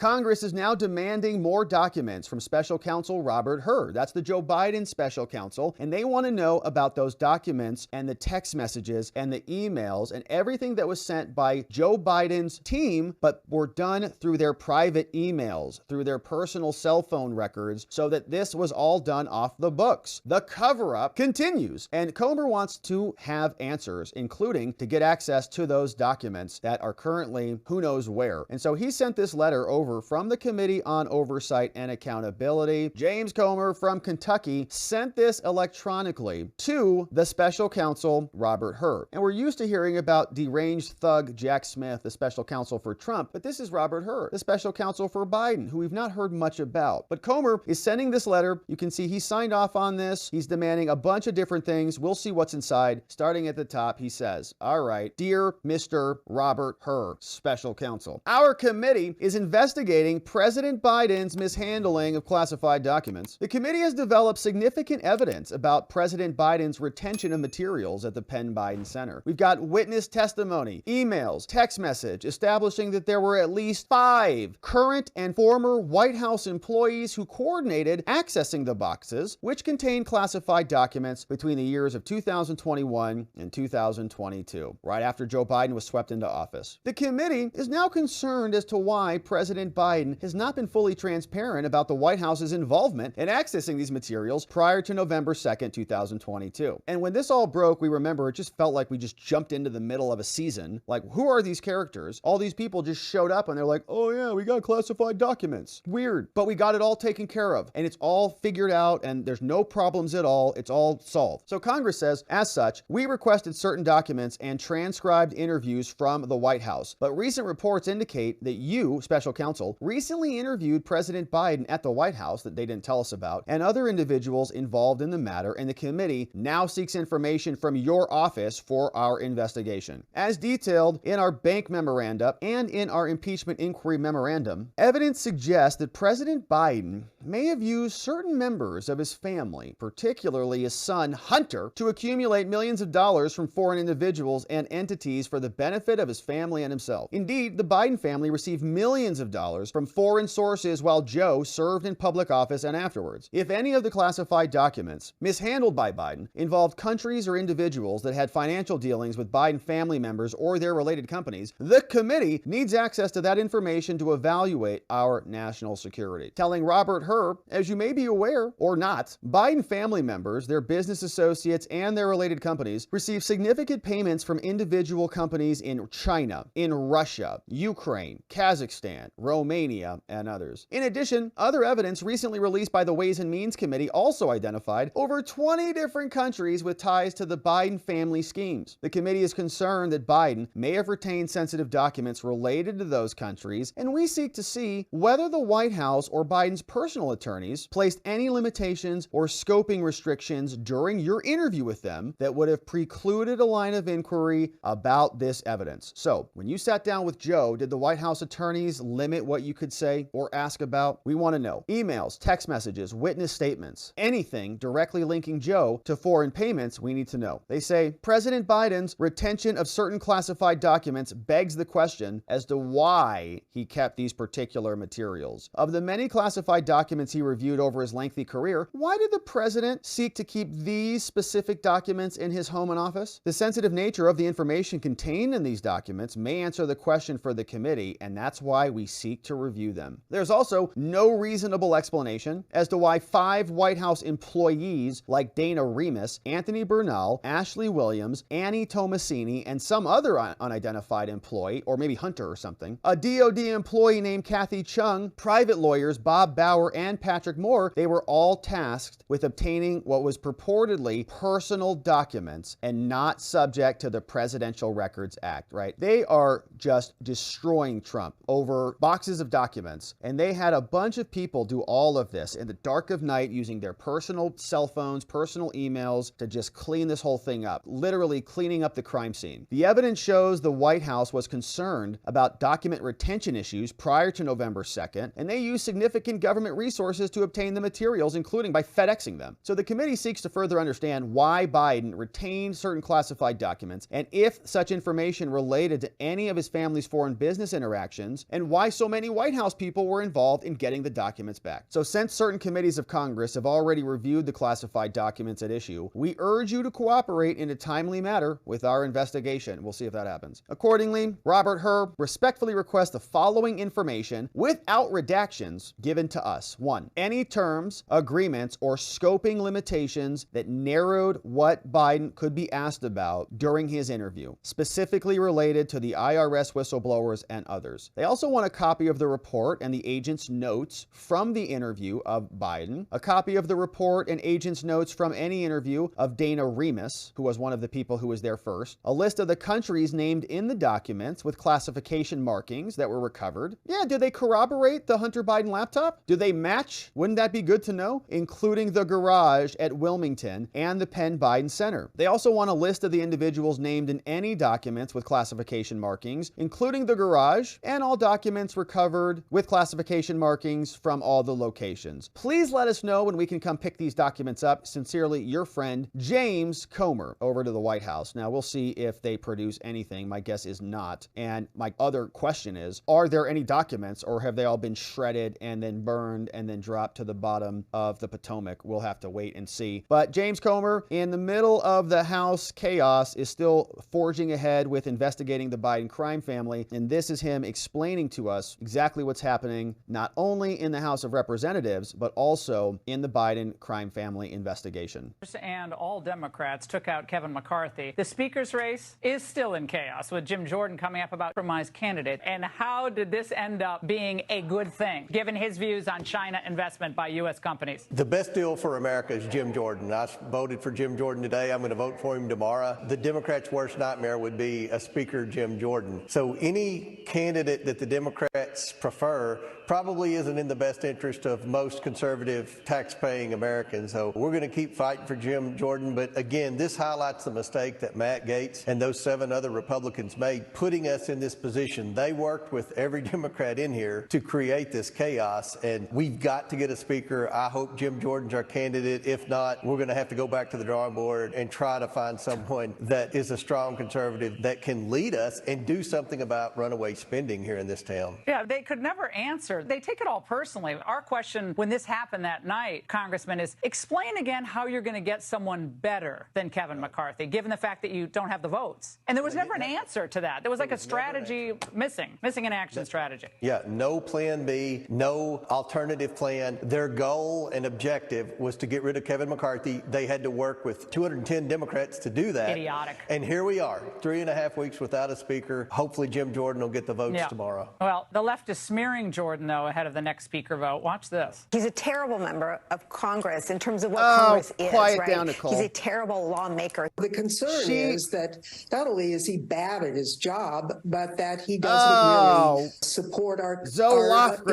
Congress is now demanding more documents from Special Counsel Robert Hur. That's the Joe Biden special counsel, and they want to know about those documents and the text messages and the emails and everything that was sent by Joe Biden's team, but were done through their private emails, through their personal cell phone records, so that this was all done off the books. The cover-up continues, and Comer wants to have answers, including to get access to those documents that are currently who knows where. And so he sent this letter over from the Committee on Oversight and Accountability. James Comer from Kentucky sent this electronically to the special counsel Robert Hur. And we're used to hearing about deranged thug Jack Smith, the special counsel for Trump, but this is Robert Hur, the special counsel for Biden, who we've not heard much about. But Comer is sending this letter. You can see he signed off on this. He's demanding a bunch of different things. We'll see what's inside. Starting at the top, he says, all right, dear Mr. Robert Hur, special counsel, our committee is investigating President Biden's mishandling of classified documents. The committee has developed significant evidence about President Biden's retention of materials at the Penn Biden Center. We've got witness testimony, emails, text message establishing that there were at least 5 current and former White House employees who coordinated accessing the boxes, which contained classified documents between the years of 2021 and 2022, right after Joe Biden was swept into office. The committee is now concerned as to why President Biden has not been fully transparent about the White House's involvement in accessing these materials prior to November 2nd, 2022. And when this all broke, we remember it just felt like we just jumped into the middle of a season. Like, who are these characters? All these people just showed up and they're like, oh yeah, we got classified documents. Weird. But we got it all taken care of and it's all figured out and there's no problems at all. It's all solved. So Congress says, as such, we requested certain documents and transcribed interviews from the White House. But recent reports indicate that you, special counsel, recently interviewed President Biden at the White House that they didn't tell us about and other individuals involved in the matter, and the committee now seeks information from your office for our investigation. As detailed in our bank memoranda and in our impeachment inquiry memorandum, evidence suggests that President Biden may have used certain members of his family, particularly his son Hunter, to accumulate millions of dollars from foreign individuals and entities for the benefit of his family and himself. Indeed, the Biden family received millions of dollars from foreign sources while Joe served in public office and afterwards. If any of the classified documents mishandled by Biden involved countries or individuals that had financial dealings with Biden family members or their related companies, the committee needs access to that information to evaluate our national security. Telling Robert Hur, as you may be aware or not, Biden family members, their business associates, and their related companies receive significant payments from individual companies in China, in Russia, Ukraine, Kazakhstan, Romania, and others. In addition, other evidence recently released by the Ways and Means Committee also identified over 20 different countries with ties to the Biden family schemes. The committee is concerned that Biden may have retained sensitive documents related to those countries, and we seek to see whether the White House or Biden's personal attorneys placed any limitations or scoping restrictions during your interview with them that would have precluded a line of inquiry about this evidence. So, when you sat down with Joe, did the White House attorneys limit what you could say or ask about? We want to know. Emails, text messages, witness statements, anything directly linking Joe to foreign payments, we need to know. They say, President Biden's retention of certain classified documents begs the question as to why he kept these particular materials. Of the many classified documents he reviewed over his lengthy career, why did the president seek to keep these specific documents in his home and office? The sensitive nature of the information contained in these documents may answer the question for the committee, and that's why we seek to review them. There's also no reasonable explanation as to why 5 White House employees like Dana Remus, Anthony Bernal, Ashley Williams, Annie Tomasini, and some other unidentified employee, or maybe Hunter or something, a DOD employee named Kathy Chung, private lawyers Bob Bauer and Patrick Moore, they were all tasked with obtaining what was purportedly personal documents and not subject to the Presidential Records Act, right? They are just destroying Trump over boxes of documents, and they had a bunch of people do all of this in the dark of night using their personal cell phones, personal emails to just clean this whole thing up, literally cleaning up the crime scene. The evidence shows the White House was concerned about document retention issues prior to November 2nd, and they used significant government resources to obtain the materials, including by FedExing them. So the committee seeks to further understand why Biden retained certain classified documents, and if such information related to any of his family's foreign business interactions, and why so many White House people were involved in getting the documents back. So since certain committees of Congress have already reviewed the classified documents at issue, we urge you to cooperate in a timely manner with our investigation. We'll see if that happens. Accordingly, Robert Hur respectfully requests the following information without redactions given to us. 1. Any terms, agreements, or scoping limitations that narrowed what Biden could be asked about during his interview, specifically related to the IRS whistleblowers and others. They also want a copy of the report and the agent's notes from the interview of Biden, a copy of the report and agent's notes from any interview of Dana Remus, who was one of the people who was there first, a list of the countries named in the documents with classification markings that were recovered. Yeah, did they corroborate the Hunter Biden laptop? Do they match? Wouldn't that be good to know? Including the garage at Wilmington and the Penn Biden Center. They also want a list of the individuals named in any documents with classification markings, including the garage and all documents recovered with classification markings from all the locations. Please let us know when we can come pick these documents up. Sincerely, your friend, James Comer, over to the White House. Now, we'll see if they produce anything. My guess is not. And my other question is, are there any documents, or have they all been shredded and then burned and then dropped to the bottom of the Potomac? We'll have to wait and see. But James Comer, in the middle of the House chaos, is still forging ahead with investigating the Biden crime family. And this is him explaining to us exactly what's happening, not only in the House of Representatives, but also in the Biden crime family investigation. And all Democrats took out Kevin McCarthy. The speaker's race is still in chaos, with Jim Jordan coming up about compromise candidate. And how did this end up being a good thing, given his views on China investment by U.S. companies? The best deal for America is Jim Jordan. I voted for Jim Jordan today. I'm going to vote for him tomorrow. The Democrats' worst nightmare would be a Speaker Jim Jordan. So any candidate that the Democrats prefer probably isn't in the best interest of most conservative tax-paying Americans. So we're going to keep fighting for Jim Jordan. But again, this highlights the mistake that Matt Gaetz and those 7 other Republicans made, putting us in this position. They worked with every Democrat in here to create this chaos, and we've got to get a speaker. I hope Jim Jordan's our candidate. If not, we're going to have to go back to the drawing board and try to find someone that is a strong conservative that can lead us and do something about runaway spending here in this town. Yeah, they could never answer. They take it all personally. Our question when this happened that night, Congressman, is explain again how you're going to get someone better than Kevin McCarthy, given the fact that you don't have the votes. And there was never an answer to that. There was like a strategy missing an action strategy. Yeah, no plan B, no alternative plan. Their goal and objective was to get rid of Kevin McCarthy. They had to work with 210 Democrats to do that. Idiotic. And here we are, 3.5 weeks without a speaker. Hopefully Jim Jordan will get the votes tomorrow. Well, the left is smearing Jordan, though, ahead of the next speaker vote. Watch this. He's a terrible member of Congress in terms of what Congress is, quiet right? down, Nicole. He's a terrible lawmaker. The concern is that not only is he bad at his job, but that he doesn't really support our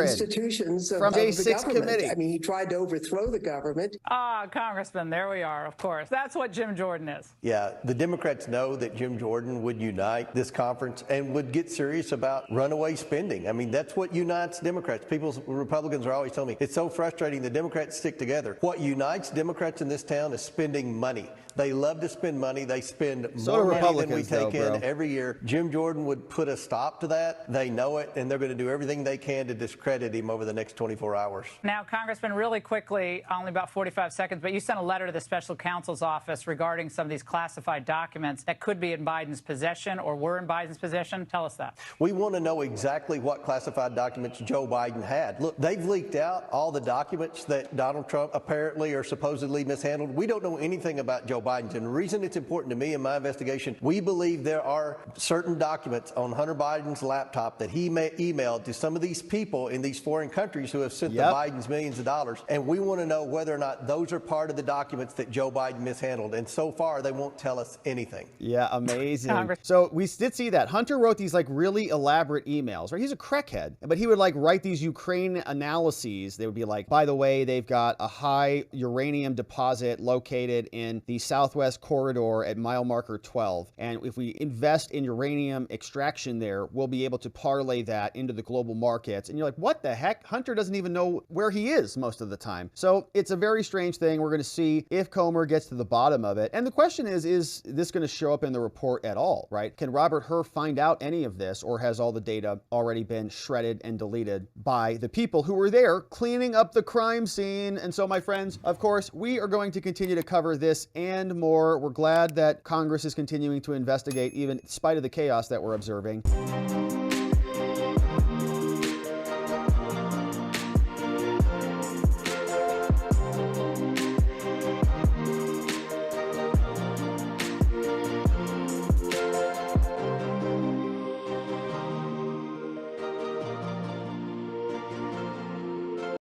institutions of the government. Committee. I mean, he tried to overthrow the government. Congressman, there we are, of course. That's what Jim Jordan is. Yeah, the Democrats know that Jim Jordan would unite this conference and would get serious about runaway spending. I mean, that's what unites Democrats. Republicans are always telling me, it's so frustrating the Democrats stick together. What unites Democrats in this town is spending money. They love to spend money. They spend more money than we take in every year. Jim Jordan would put a stop to that. They know it, and they're going to do everything they can to discredit him over the next 24 hours. Now, Congressman, really quickly, only about 45 seconds, but you sent a letter to the special counsel's office regarding some of these classified documents that could be in Biden's possession or were in Biden's possession. Tell us that. We want to know exactly what classified documents Joe Biden had. Look, they've leaked out all the documents that Donald Trump apparently or supposedly mishandled. We don't know anything about Joe Biden's. And the reason it's important to me in my investigation, we believe there are certain documents on Hunter Biden's laptop that he emailed to some of these people in these foreign countries who have sent the Bidens millions of dollars. And we want to know whether or not those are part of the documents that Joe Biden mishandled. And so far, they won't tell us anything. Yeah, amazing. So we did see that. Hunter wrote these like really elaborate emails, right? He's a crackhead, but he would like write write these Ukraine analyses, they would be like, by the way, they've got a high uranium deposit located in the southwest corridor at mile marker 12. And if we invest in uranium extraction there, we'll be able to parlay that into the global markets. And you're like, what the heck? Hunter doesn't even know where he is most of the time. So it's a very strange thing. We're going to see if Comer gets to the bottom of it. And the question is this going to show up in the report at all, right? Can Robert Hur find out any of this, or has all the data already been shredded and deleted by the people who were there cleaning up the crime scene? And so, my friends, of course, we are going to continue to cover this and more. We're glad that Congress is continuing to investigate, even in spite of the chaos that we're observing.